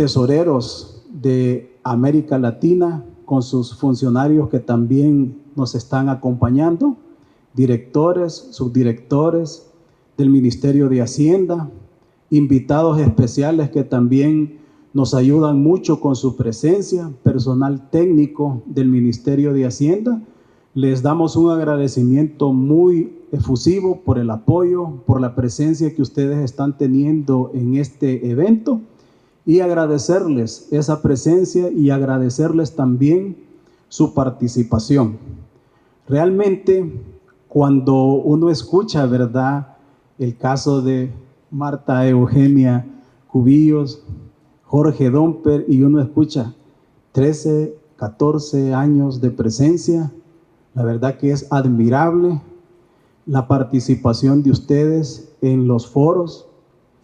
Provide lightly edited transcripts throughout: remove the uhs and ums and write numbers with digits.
tesoreros de América Latina, con sus funcionarios que también nos están acompañando, directores, subdirectores del Ministerio de Hacienda, invitados especiales que también nos ayudan mucho con su presencia, personal técnico del Ministerio de Hacienda. Les damos un agradecimiento muy efusivo por el apoyo, por la presencia que ustedes están teniendo en este evento, y agradecerles esa presencia y agradecerles también su participación. Realmente, cuando uno escucha, ¿verdad?, el caso de Marta Eugenia Cubillos, Jorge Domper, y uno escucha 13, 14 años de presencia, la verdad que es admirable la participación de ustedes en los foros,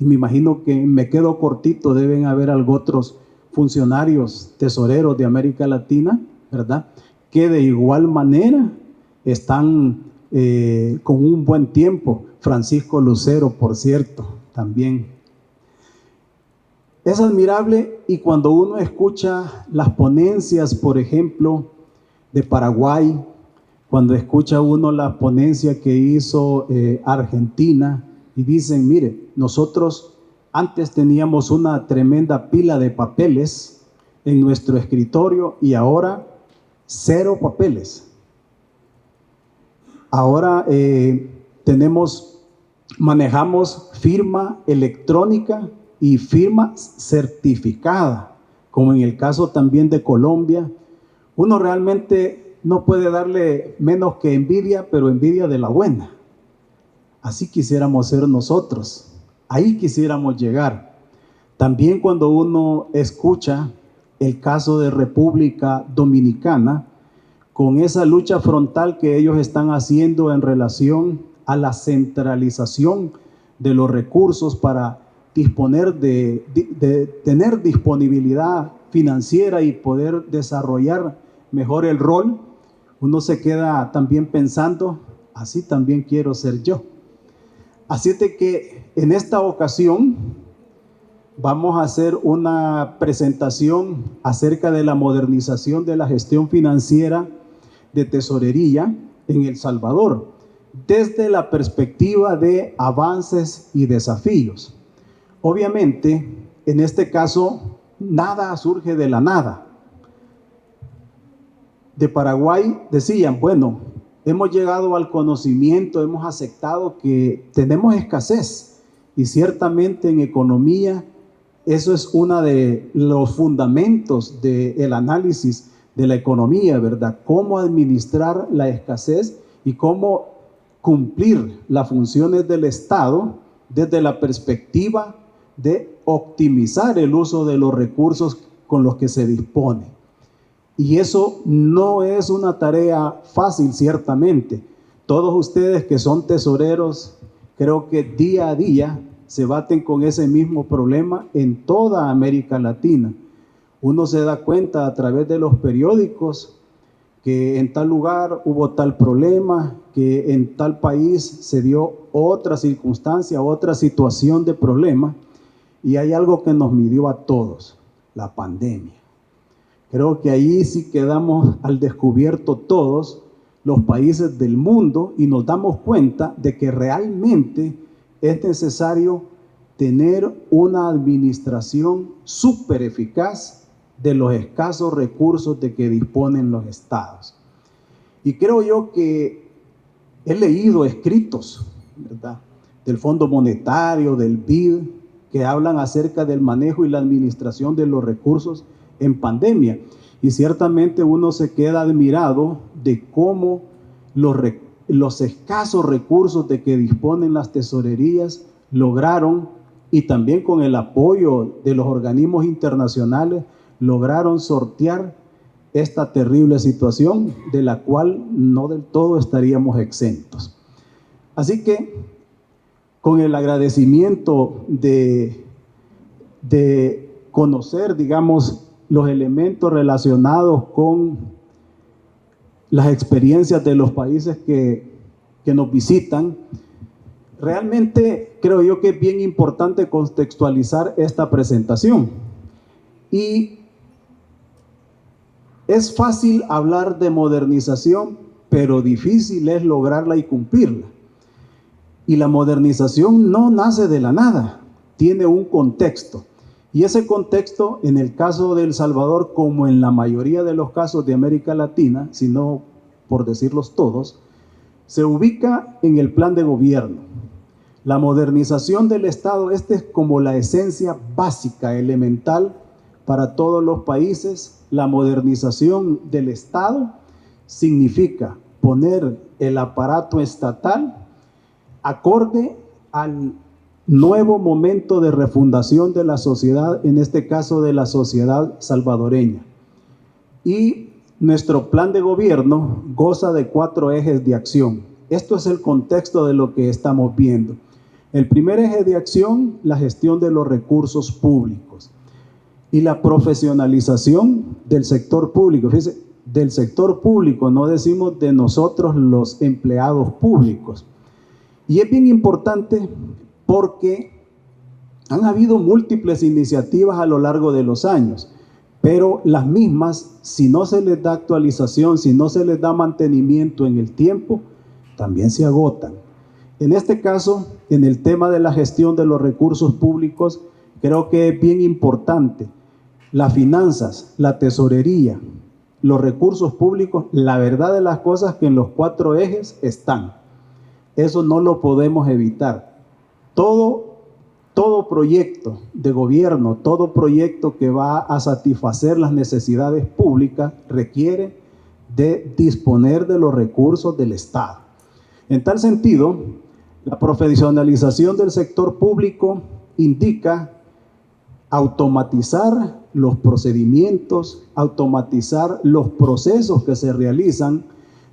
y me imagino que me quedo cortito, deben haber otros funcionarios tesoreros de América Latina, ¿verdad?, que de igual manera están con un buen tiempo. Francisco Lucero, por cierto, también. Es admirable, y cuando uno escucha las ponencias, por ejemplo, de Paraguay, cuando escucha uno la ponencia que hizo Argentina, y dicen, mire, nosotros antes teníamos una tremenda pila de papeles en nuestro escritorio y ahora 0 papeles. Ahora manejamos firma electrónica y firma certificada, como en el caso también de Colombia. Uno realmente no puede darle menos que envidia, pero envidia de la buena. Así quisiéramos ser nosotros, ahí quisiéramos llegar. También cuando uno escucha el caso de República Dominicana, con esa lucha frontal que ellos están haciendo en relación a la centralización de los recursos para disponer de tener disponibilidad financiera y poder desarrollar mejor el rol, uno se queda también pensando, así también quiero ser yo. Así de que en esta ocasión vamos a hacer una presentación acerca de la modernización de la gestión financiera de tesorería en El Salvador, desde la perspectiva de avances y desafíos. Obviamente, en este caso, nada surge de la nada. De Paraguay decían, bueno, hemos llegado al conocimiento, hemos aceptado que tenemos escasez, y ciertamente en economía eso es uno de los fundamentos del análisis de la economía, ¿verdad? Cómo administrar la escasez y cómo cumplir las funciones del Estado desde la perspectiva de optimizar el uso de los recursos con los que se dispone. Y eso no es una tarea fácil, ciertamente. Todos ustedes que son tesoreros, creo que día a día se baten con ese mismo problema en toda América Latina. Uno se da cuenta a través de los periódicos que en tal lugar hubo tal problema, que en tal país se dio otra circunstancia, otra situación de problema, y hay algo que nos midió a todos, la pandemia. Creo que ahí sí quedamos al descubierto todos los países del mundo y nos damos cuenta de que realmente es necesario tener una administración súper eficaz de los escasos recursos de que disponen los estados. Y creo yo que he leído escritos, ¿verdad?, del Fondo Monetario, del BID, que hablan acerca del manejo y la administración de los recursos en pandemia. Y ciertamente uno se queda admirado de cómo los escasos recursos de que disponen las tesorerías lograron, y también con el apoyo de los organismos internacionales, lograron sortear esta terrible situación de la cual no del todo estaríamos exentos. Así que, con el agradecimiento de conocer, digamos, los elementos relacionados con las experiencias de los países que nos visitan, realmente creo yo que es bien importante contextualizar esta presentación. Y es fácil hablar de modernización, pero difícil es lograrla y cumplirla. Y la modernización no nace de la nada, tiene un contexto. Y ese contexto, en el caso de El Salvador, como en la mayoría de los casos de América Latina, si no por decirlos todos, se ubica en el plan de gobierno. La modernización del Estado, esta es como la esencia básica, elemental para todos los países. La modernización del Estado significa poner el aparato estatal acorde al nuevo momento de refundación de la sociedad, en este caso de la sociedad salvadoreña. Y nuestro plan de gobierno goza de 4 ejes de acción. Esto es el contexto de lo que estamos viendo. El primer eje de acción, la gestión de los recursos públicos y la profesionalización del sector público. Fíjense, del sector público, no decimos de nosotros los empleados públicos. Y es bien importante porque han habido múltiples iniciativas a lo largo de los años, pero las mismas, si no se les da actualización, si no se les da mantenimiento en el tiempo, también se agotan. En este caso, en el tema de la gestión de los recursos públicos, creo que es bien importante. Las finanzas, la tesorería, los recursos públicos, la verdad de las cosas que en los 4 ejes están. Eso no lo podemos evitar. Todo proyecto de gobierno, todo proyecto que va a satisfacer las necesidades públicas requiere de disponer de los recursos del Estado. En tal sentido, la profesionalización del sector público indica automatizar los procedimientos, automatizar los procesos que se realizan,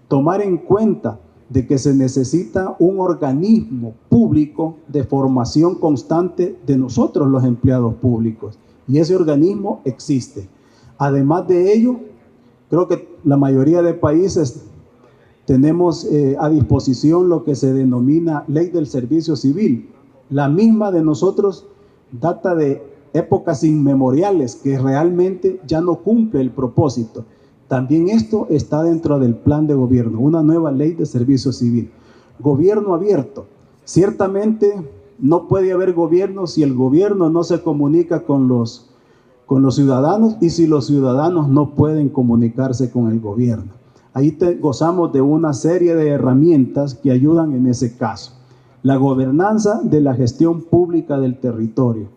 tomar en cuenta de que se necesita un organismo público de formación constante de nosotros los empleados públicos, y ese organismo existe. Además de ello, creo que la mayoría de países tenemos a disposición lo que se denomina Ley del Servicio Civil. La misma de nosotros data de épocas inmemoriales que realmente ya no cumple el propósito. También esto está dentro del plan de gobierno, una nueva ley de servicio civil. Gobierno abierto. Ciertamente no puede haber gobierno si el gobierno no se comunica con los ciudadanos y si los ciudadanos no pueden comunicarse con el gobierno. Ahí gozamos de una serie de herramientas que ayudan en ese caso. La gobernanza de la gestión pública del territorio.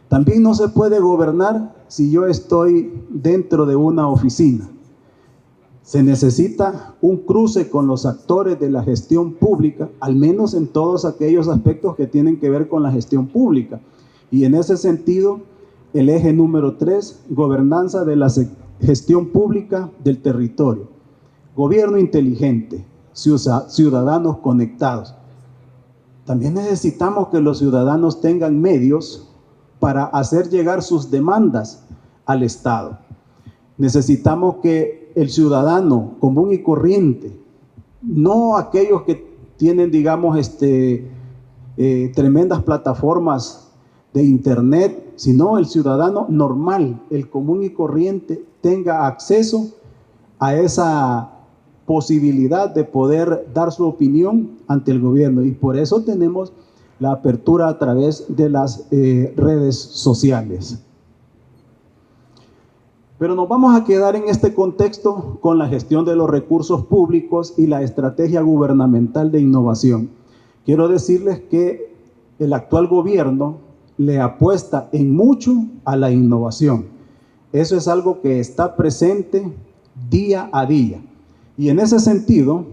También no se puede gobernar si yo estoy dentro de una oficina. Se necesita un cruce con los actores de la gestión pública, al menos en todos aquellos aspectos que tienen que ver con la gestión pública. Y en ese sentido, el eje número 3, gobernanza de la gestión pública del territorio. Gobierno inteligente, ciudadanos conectados. También necesitamos que los ciudadanos tengan medios para hacer llegar sus demandas al Estado. Necesitamos que el ciudadano común y corriente, no aquellos que tienen, digamos, tremendas plataformas de internet, sino el ciudadano normal, el común y corriente, tenga acceso a esa posibilidad de poder dar su opinión ante el gobierno. Y por eso tenemos la apertura a través de las redes sociales. Pero nos vamos a quedar en este contexto con la gestión de los recursos públicos y la estrategia gubernamental de innovación. Quiero decirles que el actual gobierno le apuesta en mucho a la innovación. Eso es algo que está presente día a día. Y en ese sentido,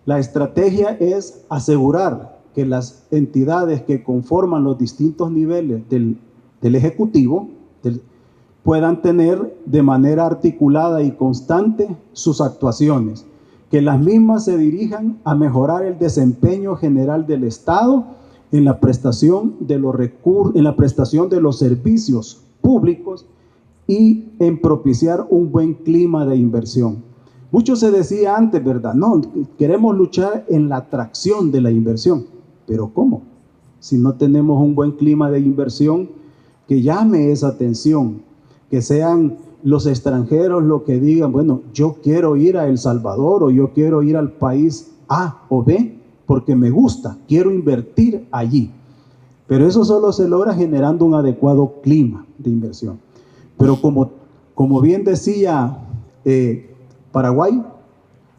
la estrategia es asegurar que las entidades que conforman los distintos niveles del Ejecutivo puedan tener de manera articulada y constante sus actuaciones, que las mismas se dirijan a mejorar el desempeño general del Estado en la prestación de los recursos, en la prestación de los servicios públicos y en propiciar un buen clima de inversión. Mucho se decía antes, ¿verdad? No, queremos luchar en la atracción de la inversión. ¿Pero cómo? Si no tenemos un buen clima de inversión que llame esa atención, que sean los extranjeros los que digan, bueno, yo quiero ir a El Salvador o yo quiero ir al país A o B porque me gusta, quiero invertir allí. Pero eso solo se logra generando un adecuado clima de inversión. Pero como bien decía Paraguay,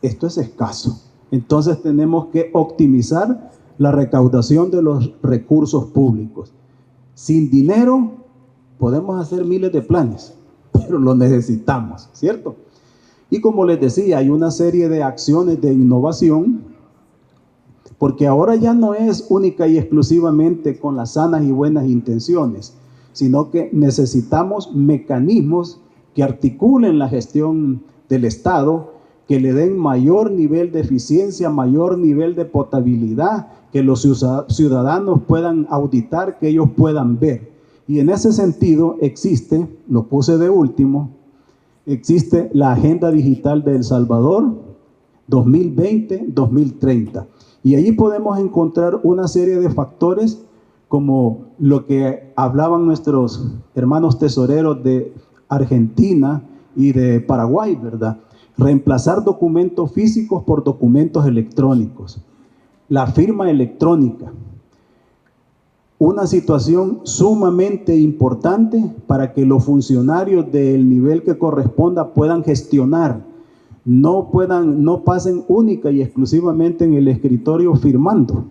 esto es escaso. Entonces tenemos que optimizar la recaudación de los recursos públicos. Sin dinero podemos hacer miles de planes, pero lo necesitamos, ¿cierto? Y como les decía, hay una serie de acciones de innovación, porque ahora ya no es única y exclusivamente con las sanas y buenas intenciones, sino que necesitamos mecanismos que articulen la gestión del Estado, que le den mayor nivel de eficiencia, mayor nivel de potabilidad, que los ciudadanos puedan auditar, que ellos puedan ver. Y en ese sentido existe, lo puse de último, existe la Agenda Digital de El Salvador 2020-2030. Y allí podemos encontrar una serie de factores como lo que hablaban nuestros hermanos tesoreros de Argentina y de Paraguay, ¿verdad? Reemplazar documentos físicos por documentos electrónicos. La firma electrónica. Una situación sumamente importante para que los funcionarios del nivel que corresponda puedan gestionar. No pasen única y exclusivamente en el escritorio firmando.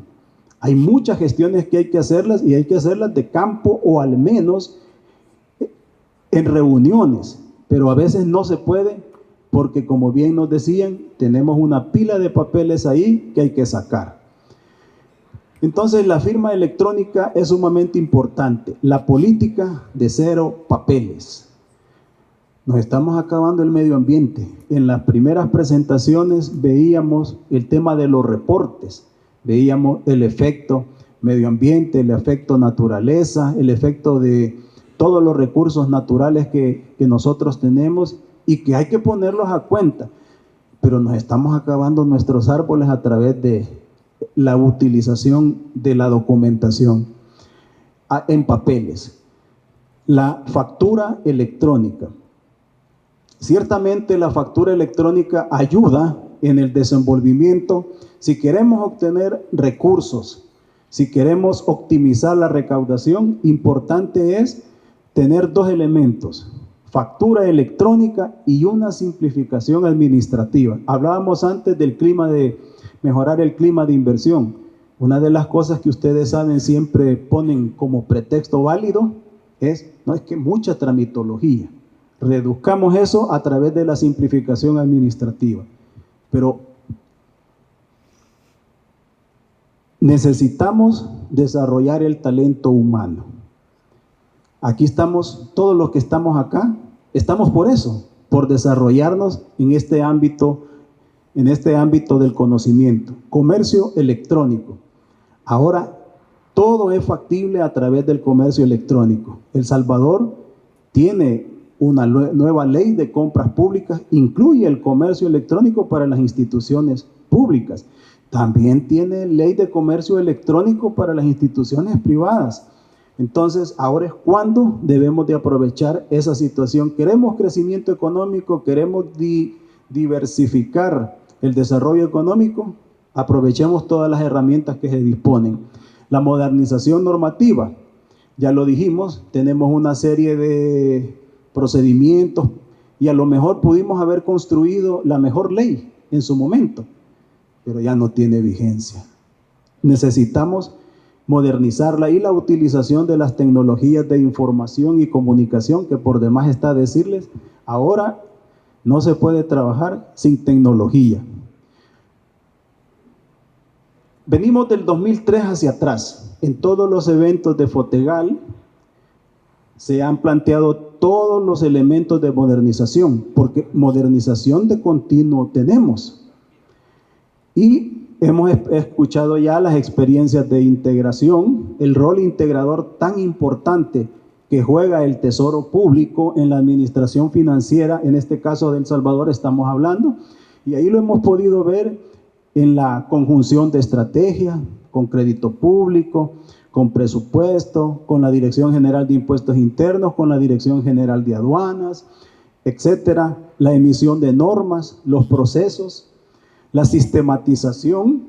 Hay muchas gestiones que hay que hacerlas y hay que hacerlas de campo o al menos en reuniones, pero a veces no se puede porque, como bien nos decían, tenemos una pila de papeles ahí que hay que sacar. Entonces la firma electrónica es sumamente importante. La política de cero papeles. Nos estamos acabando el medio ambiente. En las primeras presentaciones veíamos el tema de los reportes, veíamos el efecto medio ambiente, el efecto naturaleza, el efecto de todos los recursos naturales que nosotros tenemos y que hay que ponerlos a cuenta. Pero nos estamos acabando nuestros árboles a través de la utilización de la documentación en papeles. La factura electrónica. Ciertamente la factura electrónica ayuda en el desenvolvimiento. Si queremos obtener recursos, si queremos optimizar la recaudación, importante es tener dos elementos: factura electrónica y una simplificación administrativa. Hablábamos antes del clima de mejorar el clima de inversión. Una de las cosas que ustedes saben siempre ponen como pretexto válido es que mucha tramitología. Reduzcamos eso a través de la simplificación administrativa. Pero necesitamos desarrollar el talento humano. Aquí estamos, todos los que estamos acá, estamos por eso, por desarrollarnos en este ámbito del conocimiento. Comercio electrónico. Ahora todo es factible a través del comercio electrónico. El Salvador tiene una nueva ley de compras públicas, incluye el comercio electrónico para las instituciones públicas. También tiene ley de comercio electrónico para las instituciones privadas. Entonces, ahora es cuando debemos de aprovechar esa situación. Queremos crecimiento económico, queremos diversificar el desarrollo económico, aprovechemos todas las herramientas que se disponen. La modernización normativa, ya lo dijimos, tenemos una serie de procedimientos y a lo mejor pudimos haber construido la mejor ley en su momento, pero ya no tiene vigencia. Necesitamos modernizarla y la utilización de las tecnologías de información y comunicación, que por demás está decirles, ahora no se puede trabajar sin tecnología. Venimos del 2003 hacia atrás. En todos los eventos de Fotegal se han planteado todos los elementos de modernización, porque modernización de continuo tenemos. Y hemos escuchado ya las experiencias de integración, el rol integrador tan importante que juega el Tesoro Público en la administración financiera, en este caso de El Salvador estamos hablando, y ahí lo hemos podido ver en la conjunción de estrategia, con crédito público, con presupuesto, con la Dirección General de Impuestos Internos, con la Dirección General de Aduanas, etcétera, la emisión de normas, los procesos, la sistematización,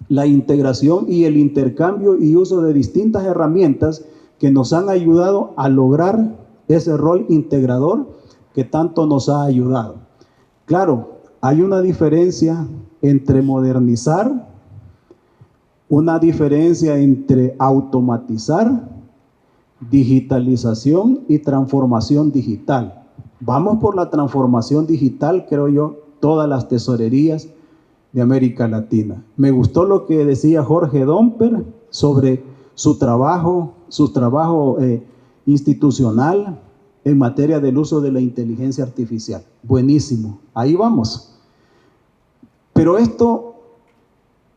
la integración y el intercambio y uso de distintas herramientas que nos han ayudado a lograr ese rol integrador que tanto nos ha ayudado. Claro, hay una diferencia entre modernizar, una diferencia entre automatizar, digitalización y transformación digital. Vamos por la transformación digital, creo yo, todas las tesorerías de América Latina. Me gustó lo que decía Jorge Domper sobre su trabajo institucional en materia del uso de la inteligencia artificial. Buenísimo, ahí vamos. Pero esto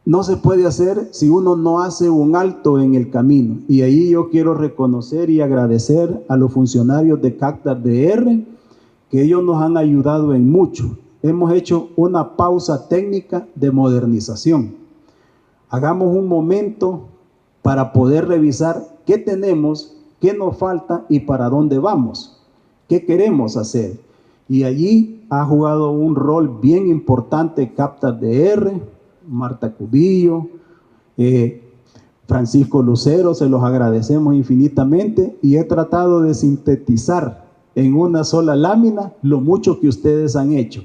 no se puede hacer si uno no hace un alto en el camino. Y ahí yo quiero reconocer y agradecer a los funcionarios de CACTAR DR, que ellos nos han ayudado en mucho. Hemos hecho una pausa técnica de modernización. Hagamos un momento para poder revisar qué tenemos, qué nos falta y para dónde vamos, qué queremos hacer. Y allí ha jugado un rol bien importante CACTAR DR, Marta Cubillo, Francisco Lucero, se los agradecemos infinitamente, y he tratado de sintetizar en una sola lámina lo mucho que ustedes han hecho.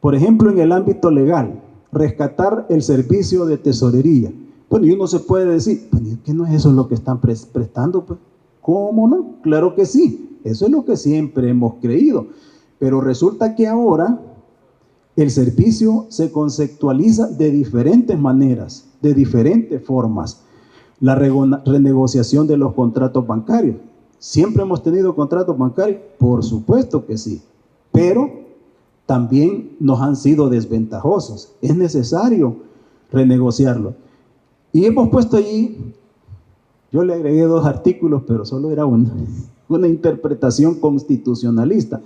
Por ejemplo, en el ámbito legal, rescatar el servicio de tesorería. Bueno, y uno se puede decir, ¿qué no es eso lo que están prestando? Pues, ¿cómo no? Claro que sí, eso es lo que siempre hemos creído. Pero resulta que ahora el servicio se conceptualiza de diferentes maneras, de diferentes formas. La renegociación de los contratos bancarios. ¿Siempre hemos tenido contratos bancarios? Por supuesto que sí, pero también nos han sido desventajosos. Es necesario renegociarlo. Y hemos puesto allí, yo le agregué 2 artículos, pero solo era una interpretación constitucionalista.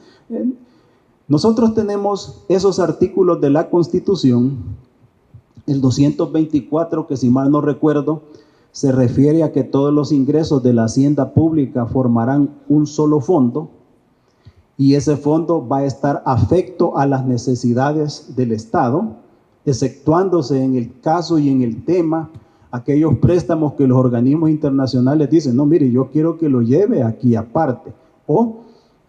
Nosotros tenemos esos artículos de la Constitución, el 224, que si mal no recuerdo, se refiere a que todos los ingresos de la hacienda pública formarán un solo fondo, y ese fondo va a estar afecto a las necesidades del Estado, exceptuándose en el caso y en el tema aquellos préstamos que los organismos internacionales dicen, no, mire, yo quiero que lo lleve aquí aparte, o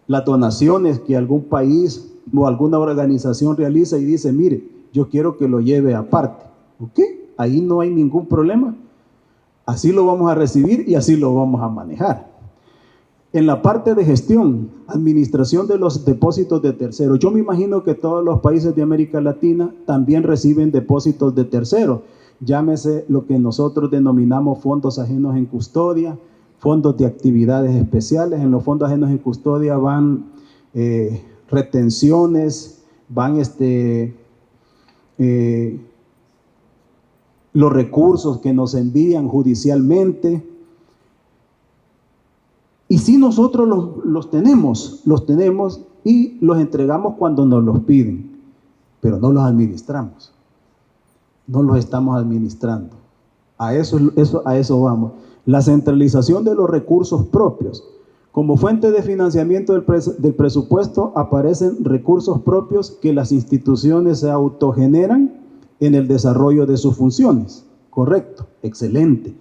las donaciones que algún país o alguna organización realiza y dice, mire, yo quiero que lo lleve aparte. ¿Ok? Ahí no hay ningún problema. Así lo vamos a recibir y así lo vamos a manejar. En la parte de gestión, administración de los depósitos de terceros. Yo me imagino que todos los países de América Latina también reciben depósitos de terceros. Llámese lo que nosotros denominamos fondos ajenos en custodia, fondos de actividades especiales. En los fondos ajenos en custodia van retenciones, van los recursos que nos envían judicialmente. Y sí, nosotros los tenemos y los entregamos cuando nos los piden, pero no los administramos, no los estamos administrando. A eso vamos. La centralización de los recursos propios. Como fuente de financiamiento del presupuesto aparecen recursos propios que las instituciones se autogeneran en el desarrollo de sus funciones. Correcto, excelente.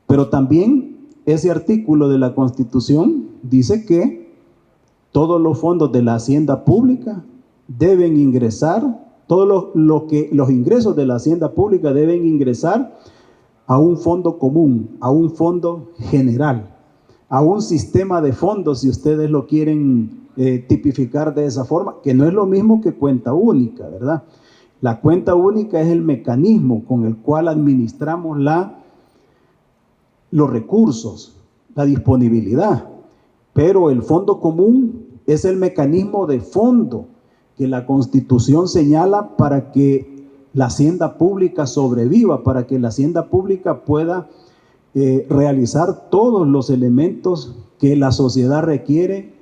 Pero también ese artículo de la Constitución dice que todos los fondos de la hacienda pública deben ingresar, los ingresos de la hacienda pública deben ingresar a un fondo común, a un fondo general, a un sistema de fondos, si ustedes lo quieren tipificar de esa forma, que no es lo mismo que cuenta única, ¿verdad? La cuenta única es el mecanismo con el cual administramos los recursos, la disponibilidad, pero el fondo común es el mecanismo de fondo que la Constitución señala para que la hacienda pública sobreviva, para que la hacienda pública pueda realizar todos los elementos que la sociedad requiere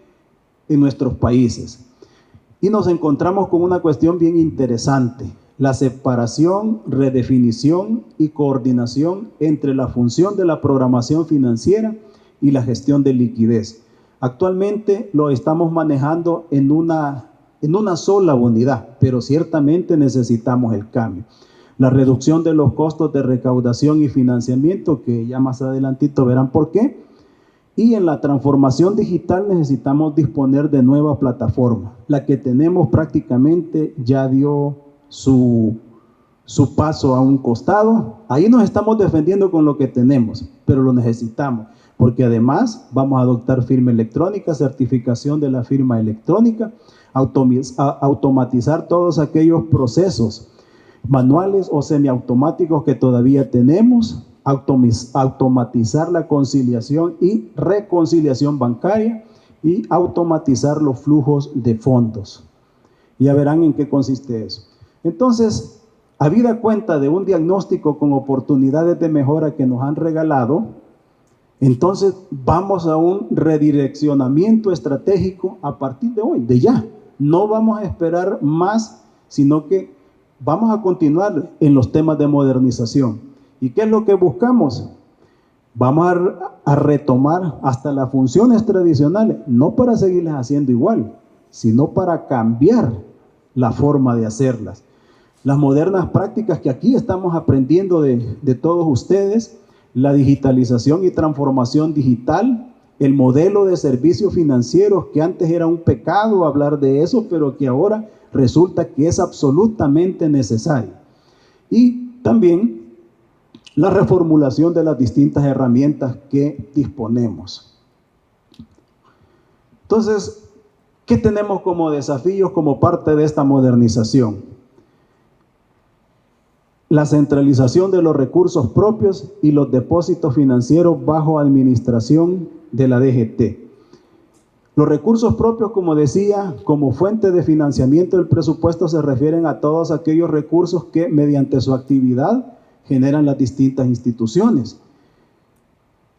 en nuestros países. Y nos encontramos con una cuestión bien interesante. la separación, redefinición y coordinación entre la función de la programación financiera y la gestión de liquidez. Actualmente lo estamos manejando en una sola unidad, pero ciertamente necesitamos el cambio. La reducción de los costos de recaudación y financiamiento, que ya más adelantito verán por qué. Y en la transformación digital necesitamos disponer de nueva plataforma. La que tenemos prácticamente ya dio su paso a un costado. Ahí nos estamos defendiendo con lo que tenemos, pero lo necesitamos, porque además vamos a adoptar firma electrónica, certificación de la firma electrónica, automatizar todos aquellos procesos manuales o semiautomáticos que todavía tenemos, automatizar la conciliación y reconciliación bancaria y automatizar los flujos de fondos. Ya verán en qué consiste eso. Entonces, habida cuenta de un diagnóstico con oportunidades de mejora que nos han regalado, entonces vamos a un redireccionamiento estratégico a partir de hoy, de ya. No vamos a esperar más, sino que vamos a continuar en los temas de modernización. ¿Y qué es lo que buscamos? Vamos a retomar hasta las funciones tradicionales, no para seguirlas haciendo igual, sino para cambiar la forma de hacerlas. Las modernas prácticas que aquí estamos aprendiendo de todos ustedes, la digitalización y transformación digital, el modelo de servicios financieros, que antes era un pecado hablar de eso, pero que ahora resulta que es absolutamente necesario. Y también la reformulación de las distintas herramientas que disponemos. Entonces, ¿qué tenemos como desafíos como parte de esta modernización? La centralización de los recursos propios y los depósitos financieros bajo administración de la DGT. Los recursos propios, como decía, como fuente de financiamiento del presupuesto, se refieren a todos aquellos recursos que mediante su actividad generan las distintas instituciones.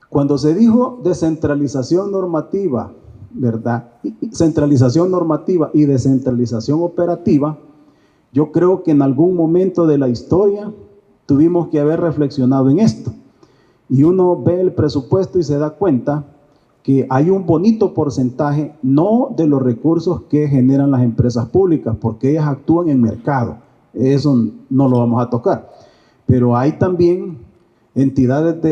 Cuando se dijo descentralización normativa, ¿verdad? Centralización normativa y descentralización operativa, yo creo que en algún momento de la historia tuvimos que haber reflexionado en esto. Y uno ve el presupuesto y se da cuenta que hay un bonito porcentaje, no de los recursos que generan las empresas públicas, porque ellas actúan en mercado. Eso no lo vamos a tocar. Pero hay también entidades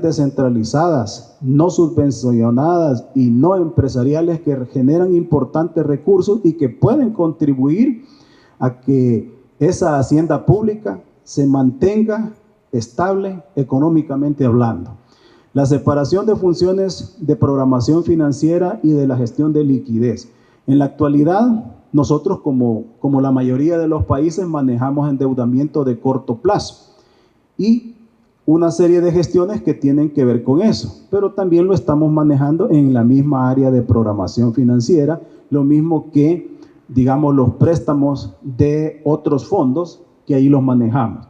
descentralizadas, no subvencionadas y no empresariales que generan importantes recursos y que pueden contribuir a que esa hacienda pública se mantenga estable económicamente hablando. La separación de funciones de programación financiera y de la gestión de liquidez. En la actualidad, nosotros como la mayoría de los países manejamos endeudamiento de corto plazo y una serie de gestiones que tienen que ver con eso, pero también lo estamos manejando en la misma área de programación financiera, lo mismo que, digamos, los préstamos de otros fondos que ahí los manejamos.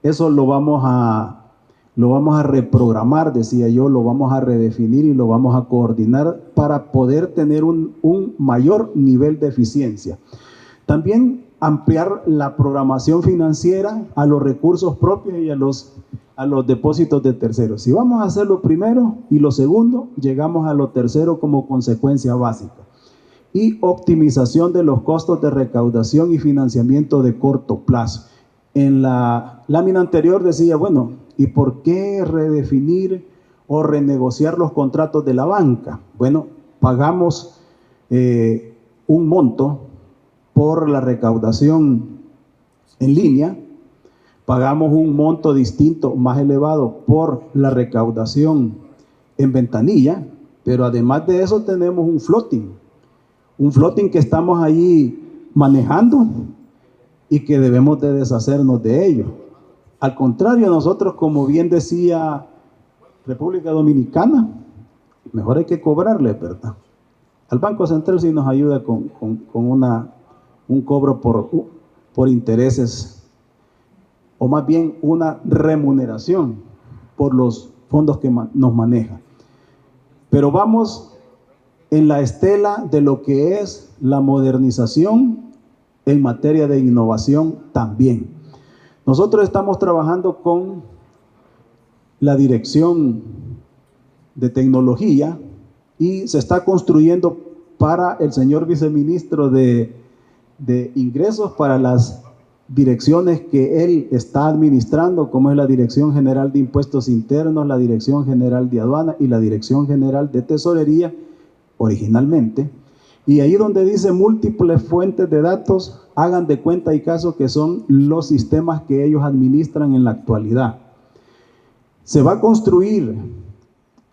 Eso lo vamos a reprogramar, decía yo, lo vamos a redefinir y lo vamos a coordinar para poder tener un mayor nivel de eficiencia. También ampliar la programación financiera a los recursos propios y a los depósitos de terceros. Si vamos a hacer lo primero y lo segundo, llegamos a lo tercero como consecuencia básica. Y optimización de los costos de recaudación y financiamiento de corto plazo. En la lámina anterior decía, bueno, ¿y por qué redefinir o renegociar los contratos de la banca? Bueno, pagamos un monto por la recaudación en línea, pagamos un monto distinto, más elevado, por la recaudación en ventanilla, pero además de eso tenemos un floating que estamos ahí manejando y que debemos de deshacernos de ello. Al contrario, nosotros, como bien decía República Dominicana, mejor hay que cobrarle, ¿verdad? Al Banco Central sí nos ayuda con un cobro por intereses, o más bien una remuneración por los fondos que nos maneja. Pero vamos en la estela de lo que es la modernización en materia de innovación también. Nosotros estamos trabajando con la Dirección de Tecnología y se está construyendo para el señor viceministro de Ingresos, para las direcciones que él está administrando, como es la Dirección General de Impuestos Internos, la Dirección General de Aduana y la Dirección General de Tesorería, originalmente. Y ahí donde dice múltiples fuentes de datos, hagan de cuenta y caso que son los sistemas que ellos administran en la actualidad. Se va a construir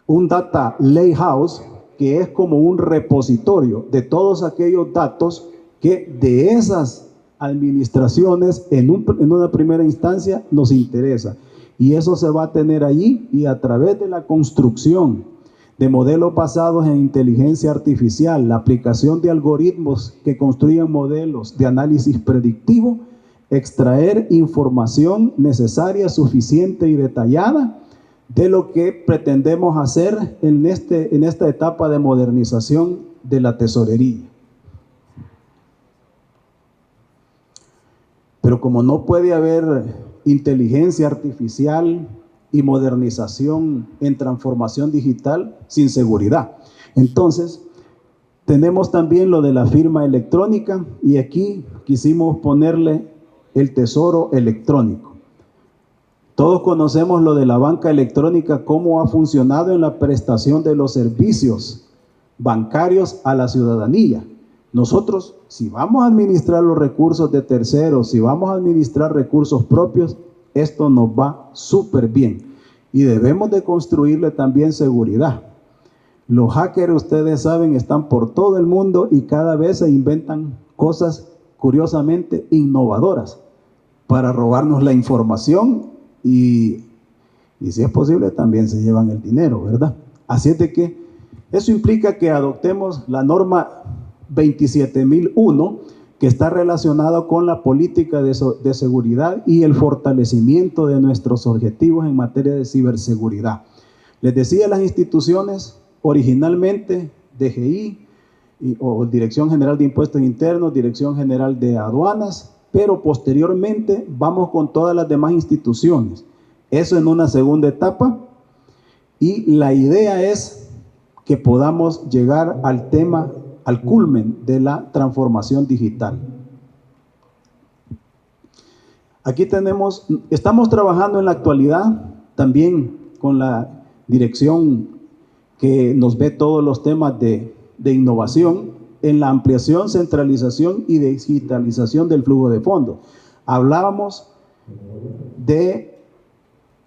un Data Lakehouse, que es como un repositorio de todos aquellos datos que de esas administraciones en una primera instancia nos interesa. Y eso se va a tener allí, y a través de la construcción de modelos basados en inteligencia artificial, la aplicación de algoritmos que construyan modelos de análisis predictivo, extraer información necesaria, suficiente y detallada de lo que pretendemos hacer en esta etapa de modernización de la tesorería. Pero como no puede haber inteligencia artificial y modernización en transformación digital sin seguridad, entonces tenemos también lo de la firma electrónica, y aquí quisimos ponerle el tesoro electrónico. Todos conocemos lo de la banca electrónica, cómo ha funcionado en la prestación de los servicios bancarios a la ciudadanía. Nosotros, si vamos a administrar los recursos de terceros, si vamos a administrar recursos propios, esto nos va súper bien. Y debemos de construirle también seguridad. Los hackers, ustedes saben, están por todo el mundo y cada vez se inventan cosas curiosamente innovadoras para robarnos la información y si es posible también se llevan el dinero, ¿verdad? Así es de que eso implica que adoptemos la norma 27001, que está relacionado con la política de seguridad y el fortalecimiento de nuestros objetivos en materia de ciberseguridad. Les decía, las instituciones originalmente DGI o Dirección General de Impuestos Internos, Dirección General de Aduanas, pero posteriormente vamos con todas las demás instituciones. Eso en una segunda etapa, y la idea es que podamos llegar al tema, al culmen de la transformación digital. Aquí estamos trabajando en la actualidad también con la dirección que nos ve todos los temas de innovación en la ampliación, centralización y digitalización del flujo de fondos. Hablábamos de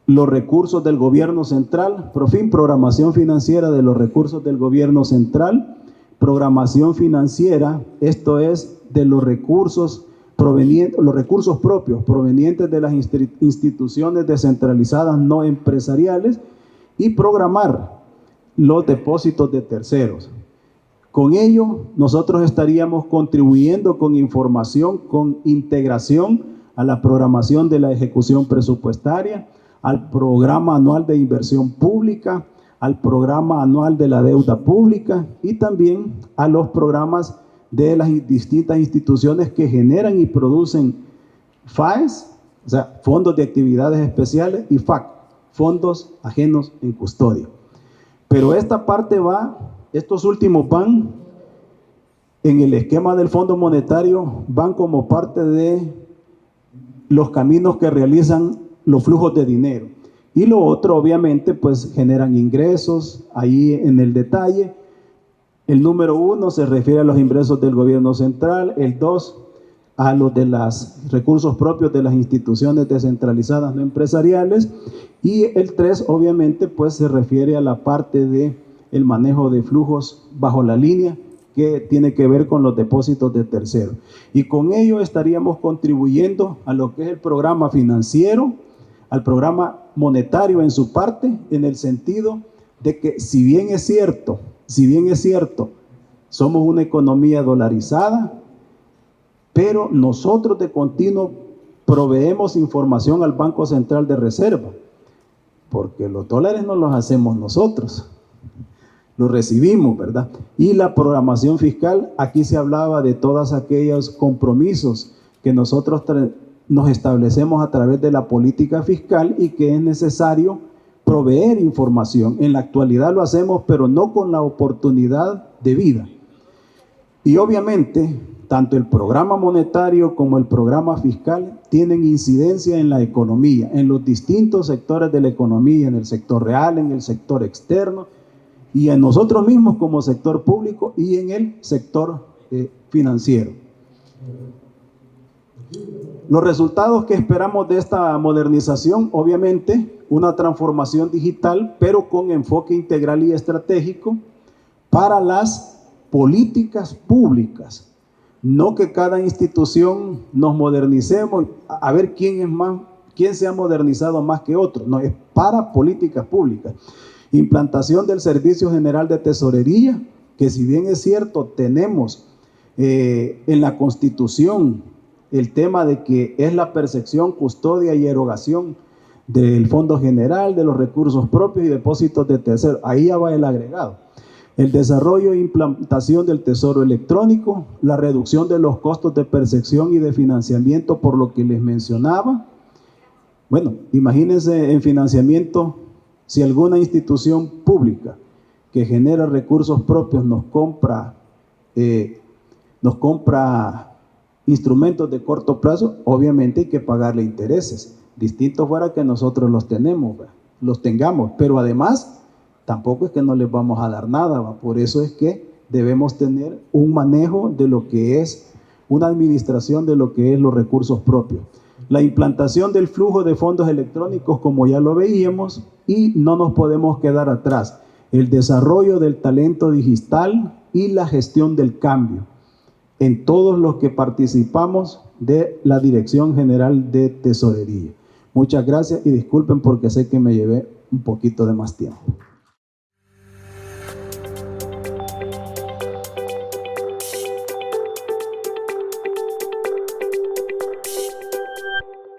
los recursos del gobierno central, programación financiera de los recursos del gobierno central, programación financiera, esto es de los recursos propios provenientes de las instituciones descentralizadas no empresariales, y programar los depósitos de terceros. Con ello, nosotros estaríamos contribuyendo con información, con integración a la programación de la ejecución presupuestaria, al programa anual de inversión pública, al programa anual de la deuda pública y también a los programas de las distintas instituciones que generan y producen FAES, o sea, fondos de actividades especiales, y FAC, fondos ajenos en custodia. Pero esta parte estos últimos van en el esquema del Fondo Monetario, van como parte de los caminos que realizan los flujos de dinero. Y lo otro, obviamente, pues generan ingresos. Ahí en el detalle, el número 1 se refiere a los ingresos del gobierno central, el 2 a los de los recursos propios de las instituciones descentralizadas no empresariales, y el 3 obviamente pues se refiere a la parte de el manejo de flujos bajo la línea, que tiene que ver con los depósitos de terceros. Y con ello estaríamos contribuyendo a lo que es el programa financiero, al programa monetario en su parte, en el sentido de que si bien es cierto, somos una economía dolarizada, pero nosotros de continuo proveemos información al Banco Central de Reserva, porque los dólares no los hacemos nosotros. lo recibimos, ¿verdad? Y la programación fiscal, aquí se hablaba de todos aquellos compromisos que nosotros nos establecemos a través de la política fiscal y que es necesario proveer información. En la actualidad lo hacemos, pero no con la oportunidad debida. Y obviamente, tanto el programa monetario como el programa fiscal tienen incidencia en la economía, en los distintos sectores de la economía, en el sector real, en el sector externo, y en nosotros mismos como sector público y en el sector financiero. Los resultados que esperamos de esta modernización, obviamente, una transformación digital, pero con enfoque integral y estratégico para las políticas públicas. No que cada institución nos modernicemos, a ver quién se ha modernizado más que otro. No, es para políticas públicas. Implantación del Servicio General de Tesorería, que si bien es cierto, tenemos en la Constitución el tema de que es la percepción, custodia y erogación del Fondo General, de los recursos propios y depósitos de terceros. Ahí ya va el agregado. El desarrollo e implantación del Tesoro Electrónico, la reducción de los costos de percepción y de financiamiento, por lo que les mencionaba. Bueno, imagínense en financiamiento, si alguna institución pública que genera recursos propios nos compra instrumentos de corto plazo, obviamente hay que pagarle intereses. Distinto fuera que nosotros los tengamos, pero además tampoco es que no les vamos a dar nada, ¿va? Por eso es que debemos tener un manejo de lo que es una administración de lo que es los recursos propios. La implantación del flujo de fondos electrónicos, como ya lo veíamos, y no nos podemos quedar atrás. El desarrollo del talento digital y la gestión del cambio en todos los que participamos de la Dirección General de Tesorería. Muchas gracias y disculpen porque sé que me llevé un poquito de más tiempo.